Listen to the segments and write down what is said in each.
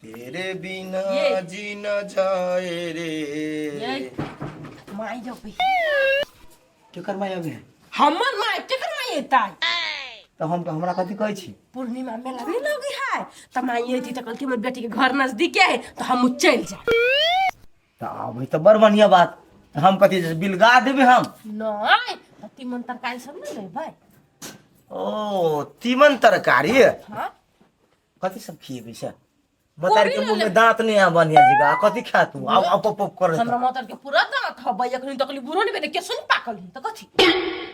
तेरे बिना जी न जाए रे। माई जो पे केकर माय अबे हमर माई केकर माई एताई तो हम हमरा कथी कहै छी? पूर्णिमा मेला नहीं लगी है त माई एती त कल के हमर बेटी के घर नजदीक है तो हम चल जा। तो अभी तो बड़ बढ़िया बात। हम कथी बिलगा देबे हम? नहीं तीमन तरकारी सब नहीं ले भाई। ओ तीमन तरकारी हां कथी सब खिएबे से? मतार के मुंह में दांत नहीं आ बढ़िया जगह कथी खा तू? आप पप कर हमरा मतार के पूरा दांत हबे एखनी तकली बुरो नहीं बेटे के सुन पाकल त कथी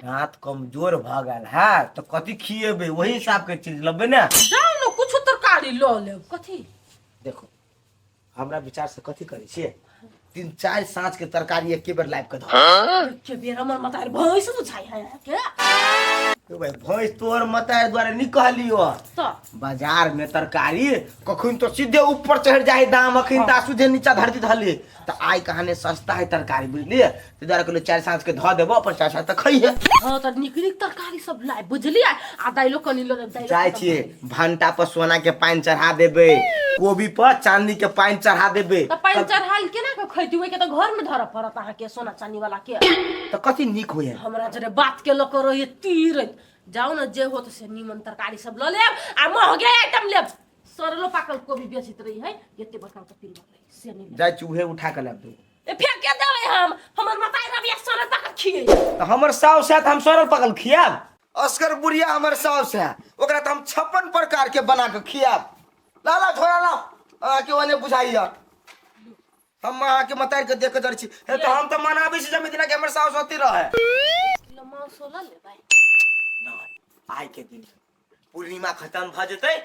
दांत कमजोर भ गेल है तो कथी खिएबे वही हिसाब के चीज लेबे ना। जाओ न कुछ तरकारी ल ले कथी। देखो हमरा विचार से कथी करे छिए 3-4 सांझ के तरकारी एक बेर लाइव के दो के बेर हमर मतार भैंस बुझाई है के तो भाई भैंस तोर मतार द्वारा निकलियो तो बाजार में तरकारी कखन तो सीधे ऊपर चढ़ जाए दाम अखन ता सीधे नीचा धरती धले तो आई कहाने सस्ता है तरकारी बुझलिए ते द्वारा कहलो 4 सांझ के ध देबो 50 तक खइए। हां त निकली तरकारी सब लाई बुझलिए आ दाइलो कनी लो दाइलो चाहे छिए भंटा पर सोना के पानी चढ़ा देबे कोबी पर चांदी के पानी चढ़ा देबे त पानी चढ़ाल के ना के खैती होय के त घर में धर परत आ के सोना चांदी वाला के तो कथी निक होय हमरा जरे बात के लोक रही तीर जाओ ना जे हो तो से नीमन तरकारी सब ल लेब आ महंगे आइटम लेब सरलो पाकल कोबी बेचित रही है एते बड़का तो पिल रही से नहीं जाय चूहे उठा के लाब दू ए फेंक के देले हम हमर माताई रबिया सरल पाकल खिए तो हमर साउस है त हम सरल पकल खियाब। अस्कर बुढ़िया हमर साउस है ओकरा त हम 56 प्रकार के बना के खियाब। लाला झोरा ला के ओने बुझाइया हम के मतार के देख के डर छी तो हम तो मनाबे छी जमीन के हमर साउस होती रहे लमा सोला ले भाई नहीं आई के दिन पूर्णिमा खत्म भ जते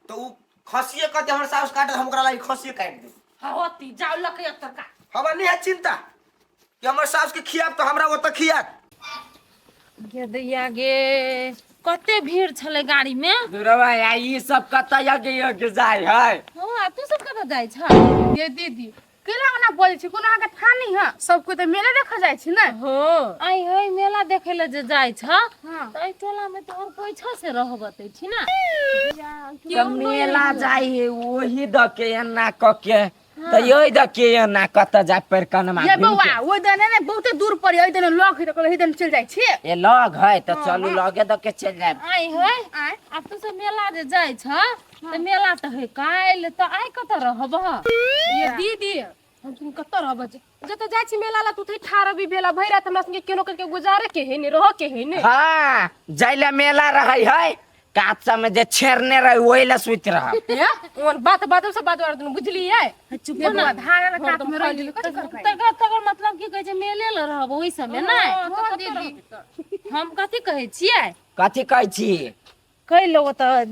तो उ खसिए कते हमर साउस काट हम ओकरा लागि खसिए काट दे हां होती जाओ लकड़ी तरकारी हमरा नहीं है चिंता कि हमर साउस के खियाब तो हमरा ओत खियाब। गे दैया गे कते भीड़ छले गाड़ी में। दुरवा ई सब कतय के जाय है? हां तू सब कत जाय छ? ये दीदी केला ना बोल छी कोनो आके ठानी है सबको तो मेले देखा जाय छी ना। हां आई है मेला देखे ले जे जाय छ हां त ई टोला में तोहर कोई छ से रहबते छी ना तो मेला जाय है वही द के एना क के त योई द के एना कत जा पर कनमा ये बौआ वो दने ने बहुते दूर पर है दने लग है तो कहले दने चल जाय छी। ए लग है त चलू लगे द के चल जाय। आई है अब तू सब मेला जे जाय छ त मेला त है काल त आई कत रहब? ये दीदी हम तुम कत रहब जत जाय छी मेला ला तू थे ठार भी भेला भैरा त हमरा संगे केनो करके गुजारे के है ने रह के है ने। हां जाइला मेला रहै है काचा में जे छेरने रह ओइला सुत रह ये ओन बात सब बात और तुम बुझली है चुप ये ना धारा ला काट में रह गेली कथि करबै तकर मतलब की कहै छै मेले ल रहब ओइ समय ना। हां दीदी हम कथि कहै छियै कथि कहै छी? कैलो त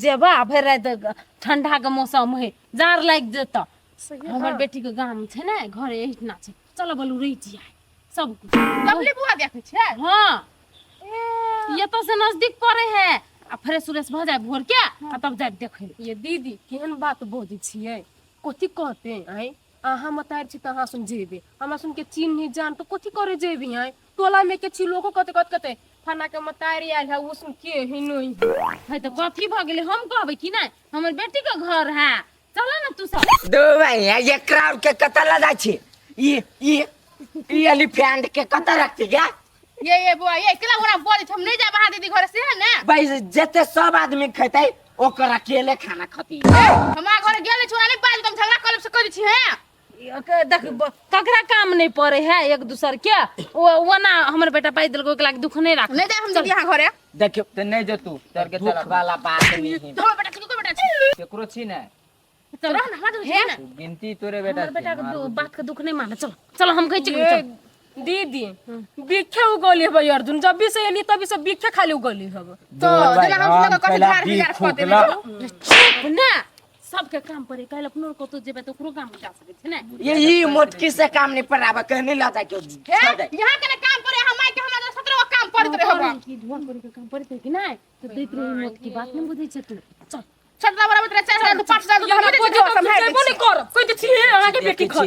जेबा भर रात ठंडा के मौसम है जार लाग जेता हमर बेटी के गाम छै ना घर एहिना छै चलो बोलू रही जिया सब कुछ लवली बुआ देखे छै। हां ये तो से नजदीक पड़े है आ फ्रेश उरेश भ जाए भोर के आ तब जाए देखे। ये दीदी केहन बात बोझ छियै कथि कहते आई अहाँ मतार छी त अहाँ सुन जेबे हमरा सुन के चीन नहीं जान तो कथि करे जेबे आई टोला में के छी लोगो कते थाना के मतारी आइल है वो सुन के ही नहीं है त कथि भ गेले हम कहबै कि नहीं हमर बेटी के घर है चलो ना तू सब दो भाई ये क्राउड के कत ला जाय छी ई एलिफेंट के कत रखती क्या? ये बुआ ये केला ओरा बोल हम नहीं जा बहा दीदी घर से है ना भाई जते सब आदमी खैतै ओकर अकेले खाना खती। हमरा घर गेले छोरा नहीं बाज तुम झगड़ा कलब से करी छी है देख ककरा काम नहीं पड़े है एक दूसर के वो ना हमर बेटा पाई दिल को एक लाख दुख नहीं राख नहीं जा हम दीदी यहां घरे देखियो त नहीं जो तू तोर के तरफ वाला बात नहीं है तो बेटा को बेटा छी केकरो छी ना चल रह ना हम है ना गिनती तोरे बेटा हमर बेटा के बात का दुख नहीं माना चलो चलो हम कहै छी दीदी बिखे उगली है अर्जुन जब भी से एली तभी से बिखे खाली उगली है तो जना हम लोग कथि धार बिगाड़ खते चुप ना सबके काम पड़े काल अपनो को तो जेबे तो ओकरो काम जा सके छै ना। ये मोटकी से काम नहीं पड़ाबा कहने ला जा क्यों यहां के काम पड़े हमारे के हमारा 17 काम पड़त रहबा की धोन करे के काम पड़ते कि नहीं तो दैत रही मत की बात नहीं बुझै छै तू चल छटला बराबर 4000 5000 तो हमरे को संभाल बोले कर कोई तो छी अहाँ के बेटी खा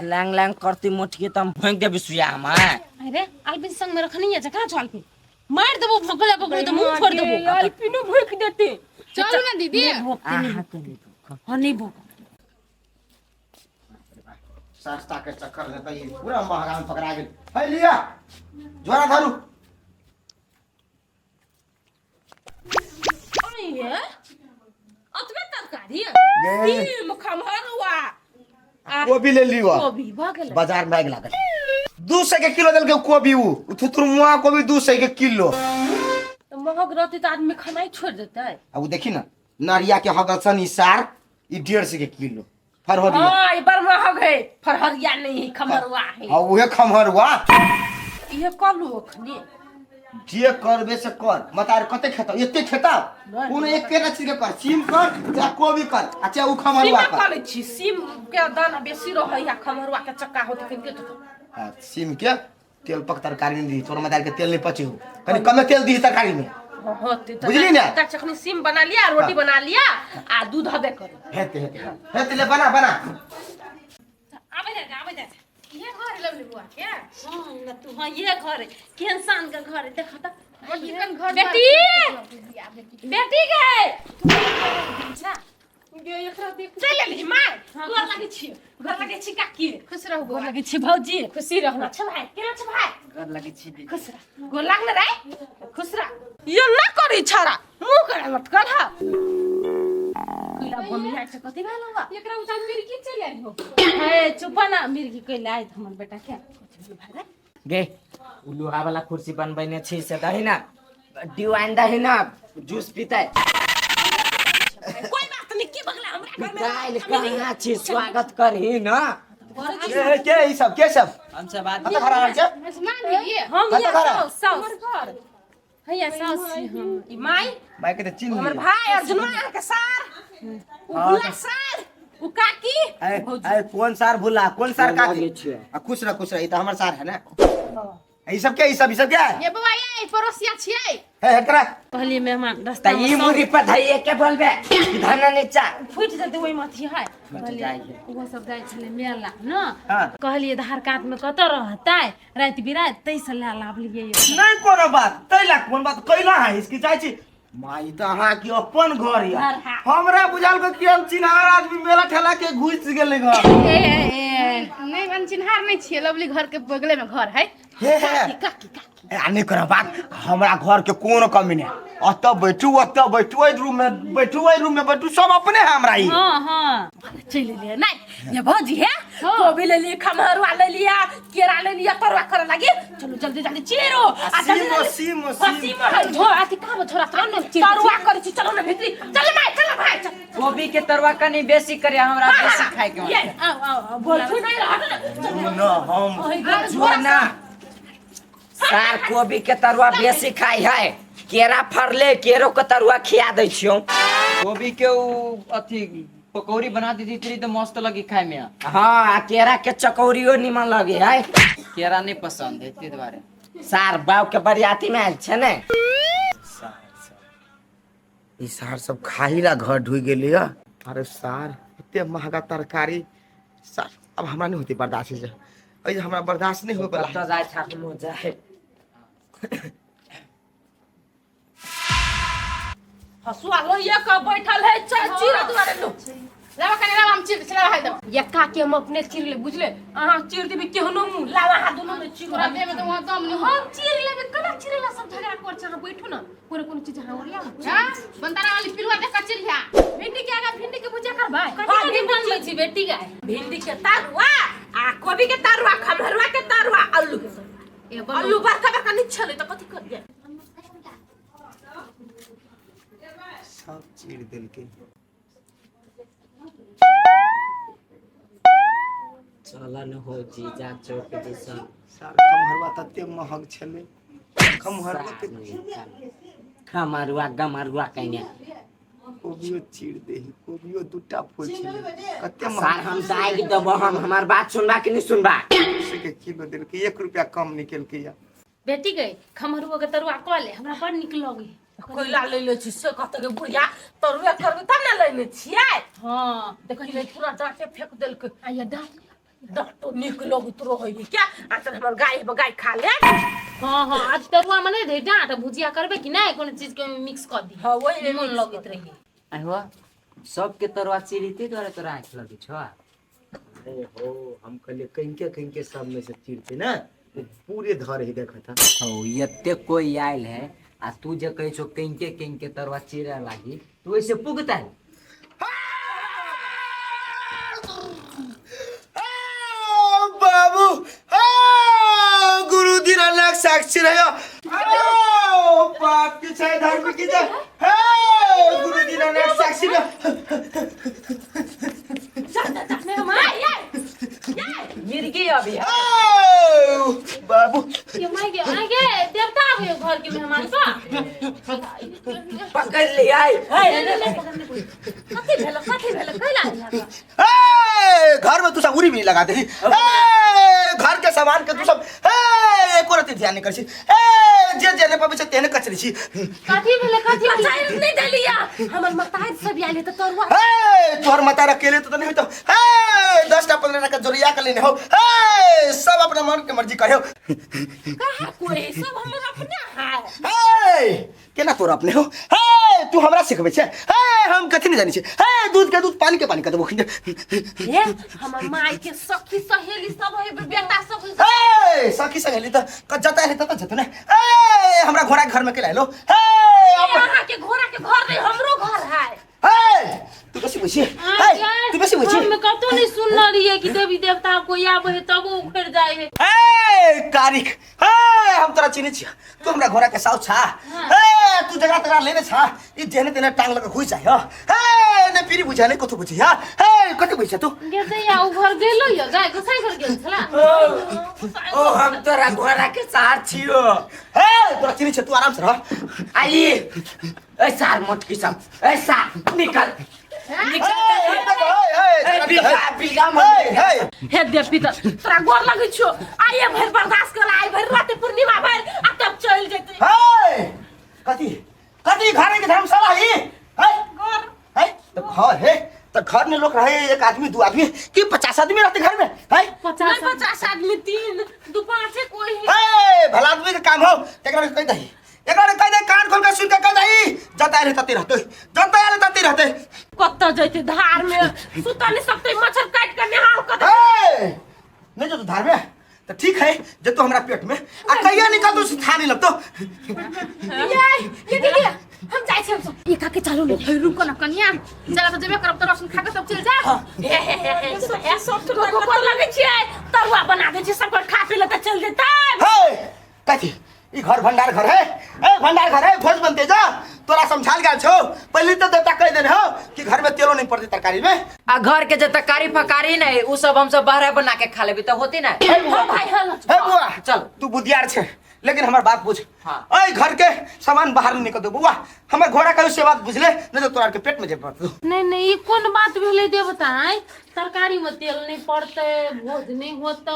लैंग लैंग करती मोटकी त हम फेंक दे बिसुया हम अरे अलबिन संग में रखनी है जकरा चल पे मार देबो भगला पकड़ो तो मुंह फोड़ देबो यार पिनो भूख देते चलो ना दीदी नहीं भोगती नहीं हां नहीं भोग सस्ता के चक्कर में तो ये पूरा महंगा में पकड़ा गेल है लिया झोरा धरू ये अतबे तरकारी गे। सीम खमहरुआ कोबी ले लियो कोबी भ गेलै बाजार में आग लागल 200 के किलो देलके कोबी उ थुतुरमुआ कोबी 200 के किलो तो महग रहती तो आदमी खाना ही छोड़ देता है। अब देखी ना नारिया के हगसन सार ई 150 के किलो फरहरिया हाँ ये बड़ महग है फरहरिया नहीं है खमहरुआ है। आ उहे खमहरुआ ये कलू अखनी जे करबे से कर मतार कते खेता एते खेता कोन एक केना चीज के कर सीम कर या कोबी कर अच्छा उ खमहरुआ सीम कर करे छी सीम के दाना बेसी रहै या खमहरुआ के चक्का होत के देत तो हां सीम के तेल पक तरकारी में दी तोर मतार के तेल नहीं पचे हो कनी कम तेल दी तरकारी में होते तो बुझली ना ता चखनी सीम बना लिया रोटी बना लिया आ दूध हबे कर हेते ले बना आबे दे ये घर लवली बुआ के हां न तू हां ये घर है केहन शान का घर है देखा त किरण घर बेटी बेटी गए गे एकरा देख चल ले माय घर लागे छी काकी खुश रहू घर बुआ लागे छी भौजी खुशी रहना अच्छा भाई केना छ भाई घर लगी छी खुश रह गोर लागना रे खुश रह यो ना करी छरा मुंह करे मत कर हा कइला भमी आइ छ कथि भेल बा एकरा उठा मेरी की चली आई हो ए चुप ना मिर्गी कइले आइ हमर बेटा के भाई रे गे उ लोहा वाला कुर्सी बनबैने छी से दही ना डिवाइन दही ना जूस पीते कोई बात नहीं की बगला हमरा घर में दाइल कहाँ छी स्वागत करही ना के ई सब के सब हम सब बात कते खरा छै मान लीजिए हम कते ये खरा साउस घर हैया साउस छी हम ई माई भाई के चिन्ह हमर भाई अर्जुनवा के सार उ भुला सार उ काकी ए कौन सार भूला कौन सार लगे काकी छै खुश रह ई त हमर सार है ना ई सब क्या है ये बुआ ये पड़ोसिया छियै है एकरा पहले मेहमान त रास्ता ई मुरी पर धइए के बोलबे धन नीचा फुट जेते ओइ मथी है जाइए वो सब जाय छले मेला न हां कहलिए आधार कार्ड में कत रहतै रात बिरात तैसे ले लावलिए नहीं कोनो बात तैला कोन बात कैला है इसकी चाहे छी माई त अहाँ की अपन घर या हमरा बुझाल के कि हम चिन्हार आदमी मेला ठेला के घुस गेले घर नहीं मन चिन्हार नहीं छियै लवली घर के बगले में घर है हे नहीं कोनो बात हमरा घर के कोनो कमी नहीं अत बैठू ओइ रूम में बैठू सब अपने है हमरा ई हां हां चल ले नहीं ये भौजी है कोबी ले ली खमहरुआ ले लिया केरा ले लिया परवा करे लगी चलो जल्दी जल्दी चीरो सीम झो आती का छोरा तरुआ करे छी चलो ना भीतरी चल माय चल भाई चल कोबी के तरुआ कनी बेसी करे हमरा बेसी खाए के ये आओ बोल नहीं रहा ना हम जो ना सार कोबी के तरुआ बेसी खाई है केरा फरले केरो के तरुआ खिया दै छियो कोबी के उ अथी पकौड़ी बना दी थी तो मस्त लगी खाए में। हाँ आ केरा के चकौड़ियो निमन लगे है केरा नहीं पसंद है ते द्वारे सार बाव के बरियाती में आयल छे ने ई सार सब खाहिला घर ढुई गेले या अरे सार इतने महंगा तरकारी सार अब हमरा नहीं होती बर्दाश्त से ऐ हमरा बर्दाश्त नहीं हो तो जाय छाक मो जाए हसुआ लो ये का बैठल है चीरा दुआरे लो लावा कने लावा हम चिर चला है दम ये का के हम अपने चीर ले बुझले अहां चीर देबे केहनो मुंह लावा हाथ दोनों में चीर तोरा देह में तो वहां दम नहीं हम चीर लेबे कना चीरेला सब झगड़ा कर छ बैठो ना कोन चीज हां ओरिया हां बंदाना वाली पिलुआ देख के चिर लिया भिंडी के आगा भिंडी के भुजिया करबा कथि बनबै छी बेटी गाय भिंडी के तरुआ आ कोबी के तरुआ खमहरुआ के तरुआ आलू के तरुआ आलू बड़का बड़का नहीं छले त कथि कर दे सब चीर दिल के चलन हो जीजा चौक जैसा सार खमहरुआ तते महग छले खमहरुआ के खमरुआ गमरुआ कइने कोबियो चीर देही कोबियो दुटा फोड़ छले कते सार हम दाइ देबो हम हमार बात सुनबा कि नहीं सुनबा के किलो दिल के 1 रुपया कम निकल के या बेटी गई खमरुआ के तरुआ क ले हमरा बड़ निक लगे कोइला ले ले छी से कत के बुढ़िया तरुआ करबे तब ना लेने छियै हां देखि ले पूरा डांटे फेंक देल के आया डांट डॉक्टर निक लोग तो रही क्या आज हमर गाय खा ले हां हां आज तरुआ मने दे डांट भुजिया करबे कि नहीं कोनो चीज के मिक्स कर दी हां वही मन लगत रही आइहो सब के तरुआ चिरीते द्वारे तोरा आँख लगी छ नहीं हो हम कहले कहीं के सब में से चीरते ना वो पूरे धर ही देखा था। हो एते कोई आयल है आ तू जे कहे छो कहीं के तरवा चीरे लागी तू ऐसे पुगता है। बाबू गुरु दीनानाथ साक्षी रहो बाप की छे धर्म की जय गुरु दीनानाथ साक्षी रहो। मिर्गी अभी बाबू ये मायके आगे देवता आ गए घर के मेहमान का पकड़ लिया कथी भेल कैला आइला घर में तू सब उरी भी लगा दे घर के सामान के तू सब एको रति ध्यान नहीं करछी जे जेने पबे छै तेने कचरी छी। कथी भेल चाय नहीं दलिया हमर मताई सब आइले त तोरवा तोहर मता अकेले तो नहीं हो तो 10 टा 15 का जोरिया कर लेने हो सब अपना मन के मर्जी करे हो। कहा कोई सब हमर अपने है केना तोरा अपने हो तू हमरा सिखबे छे हम कथि नहीं जानी छे दूध के दूध पानी के पानी कर देबो। ए हमर माई के सखी सहेली सब है बेटा सब सखी सहेली त जता है त जतो ने हमरा घोड़ा के घर में के लाइलो यहाँ के घोड़ा के घर नहीं हमरो घर है। तू कैसे बुझी तू कैसे बुझी हम कतो नहीं सुन रही है कि देवी देवता को आवे है तब वो उखड़ जाए है कारिक हम तोरा चिन्ह छिया तू हमरा घोड़ा के साउ छा तू जगह तगह लेने छा ई जेने तेने टांग लगा खुई जाय ने पीरी बुझा नहीं कतो बुझी कतो बुझा तू गेते या उ घर गेलो या गाय को साइ घर गेल छला ओ हम तोरा घोड़ा के साथ छियो तोरा चिन्ह छिया तू आराम से रह आई ए सार मत की सब ए सार निकल हे देव पिता तोरा गोर लगै छो आइए भर बर्दाश्त कर आइ भर रात पूर्णिमा भर आ तब चल जेते कथी कथी घर के धर्मशाला ही तो घर है तो घर में लोग रहे 1 आदमी 2 आदमी कि 50 आदमी रहते घर में है 50 आदमी 3 2 5 कोई भला आदमी का काम हो एकरा कह दही एकरा कह दे कान खोल के सुन के कह दही जता रहते कत्ता जैते धार में सुता नहीं सकते मच्छर काट के निहाल कर दे नहीं जो तू धार में तो ठीक है जे तू हमरा पेट में आ कहिया निकल तू था नहीं लगतो ये देखिए हम जाय छे ये काके चालू नहीं रुको ना कन्या जरा तो जेबे करब तो रसुन खा के सब चल जा सब तो को लगे छे तरुआ बना दे छे सब खा पी ले त चल देता कथी ई घर भंडार घर है भंडार घर है भोज बनते जा तोरा समझाल गेल छो पहले तो देवता कह देने हो कि घर में तेलो नहीं पड़ती तरकारी में आ घर के जे तरकारी फकारी नहीं उ सब हम सब बाहर बना के खा लेबी त होती ना भाई हल हे बुआ चल तू बुधियार छे लेकिन हमार बात बुझ हाँ। ओए घर के सामान बाहर नहीं निकल दो बुआ हमार घोड़ा का से बात बुझले नहीं तो तोरा के पेट में जे पड़ दो नहीं ये कौन बात भेले देवता है तरकारी में तेल नहीं पड़ते भोज नहीं होता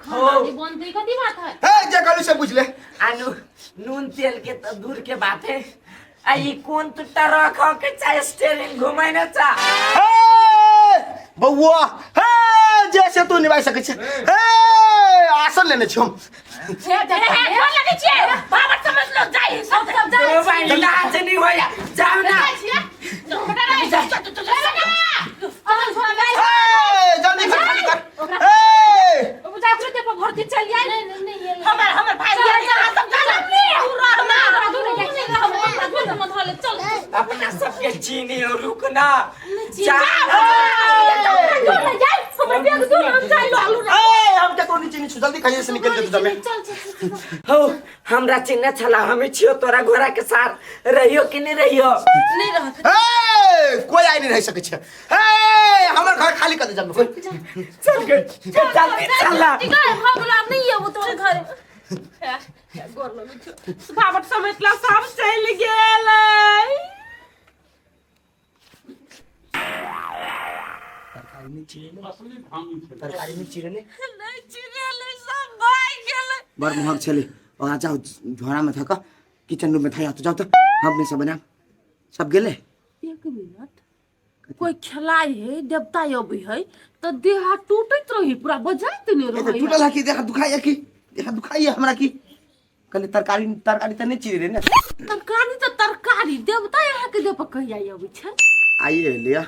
खाना नहीं बनते कथी बात है जे कहलू से बुझले आलू नून तेल के तो दूर के बात है आई कौन तू ट्रक हो के चाहे स्टीयरिंग घुमाई ना चा बउआ जैसे तू निभाई सके छे आसन लेने छो लगे छे बाबा समझ लो जाई सब जाई ओ भाई लाज नहीं होया जाओ ना जल्दी खाली कर भर्ती चल जाए हमर भाई सब चल अपना सबके चीनी और रुकना हम क्या कोनी चीनी जल्दी खाइए से निकल के दमे हो हमरा चिन्ह छला हमें छियो तोरा घोड़ा के साथ रहियो कि नहीं रहियो नहीं रहत कोई आई नहीं रह सके छे हमर घर खाली कर दे जब कोई चल चल ठीक है भागला नहीं है वो तोरे घर गोर लगे बाबट समेतला सब चल गेल तरकारी में चिरने नहीं चिरेले सब भाई गेल बर महक छले आ जाओ झोड़ा में थक किचन रूम में था तो जाओ तो हमने सब बना सब गेले 1 मिनट कोई खिलाई है देवता अबै है तो देह टूटत रही पूरा बजाइत नहीं ए तो रही टूटल की देखा दुखाई हमरा की कल तरकारी त नहीं चिरे ने तरकारी तो तरकारी देवता यहाँ के देव कहिया अबै छै आइए लिया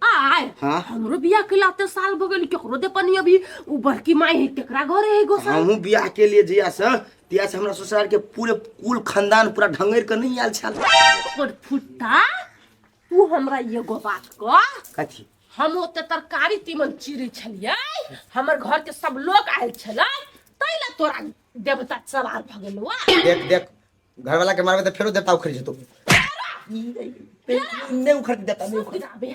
आ आए हाँ। हमरो बियाह के लाते साल हो गेल केकरो दे पनी अभी उ बड़की माई है केकरा घरे है गोसा हमहू बियाह के लिए जिया से तिया से हमरा ससुराल के पूरे कुल खानदान पूरा ढंगेर के नहीं आयल छल। और फुट्टा तू हमरा एगो बात कह कथी हम ओते तरकारी तीमन चीरे छलियै हमर घर के सब लोग आयल छलै तैला तोरा देवता सवार भ गेलवा देख देख घर वाला के मारबे त फेरो देवता उखड़ जेतो। नहीं उखड़ देता नहीं उखड़।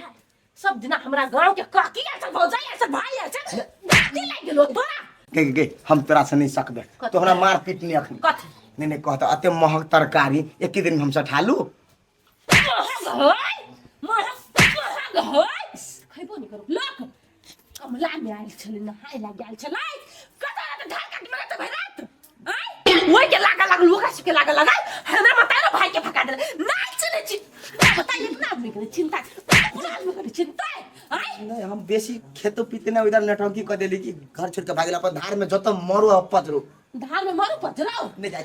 सब दिन हमरा गांव के काकी ऐसा भौजाई ऐसा भाई ऐसा काकी लाग गेलो तोरा के हम तोरा से नहीं सकबे तो हमरा मार पीट नहीं अखनी कथी नहीं नहीं कहता अते महक तरकारी एक ही दिन में हम सठालू महग होय खैबो नहीं करो लोक कमला में आयल छलै नहाय ला गेल छलै कतरा त ढाल काट मारे त भैरात ओइ के लागा लोका के लागा हमरा मतारो भाई के फका देले नाच ने छी पता ये ना आदमी के चिंता आदमी के चिंता नहीं हम बेसी खेतो पीते ना इधर नटंकी क देली कि घर छोड़ के भागला पर धार में जत मरो पथरो धार में मारू पथराओ नहीं जाई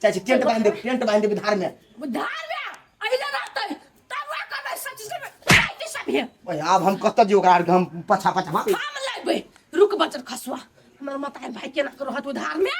छी टेंट बांध दे धार में आइले रहतै तब वा करबै सच से सब है ओए अब हम कत जी ओकरा हम पछा भाग हम लेबै रुक बचर खसुआ हमर मतार भाई के ना रहत धार में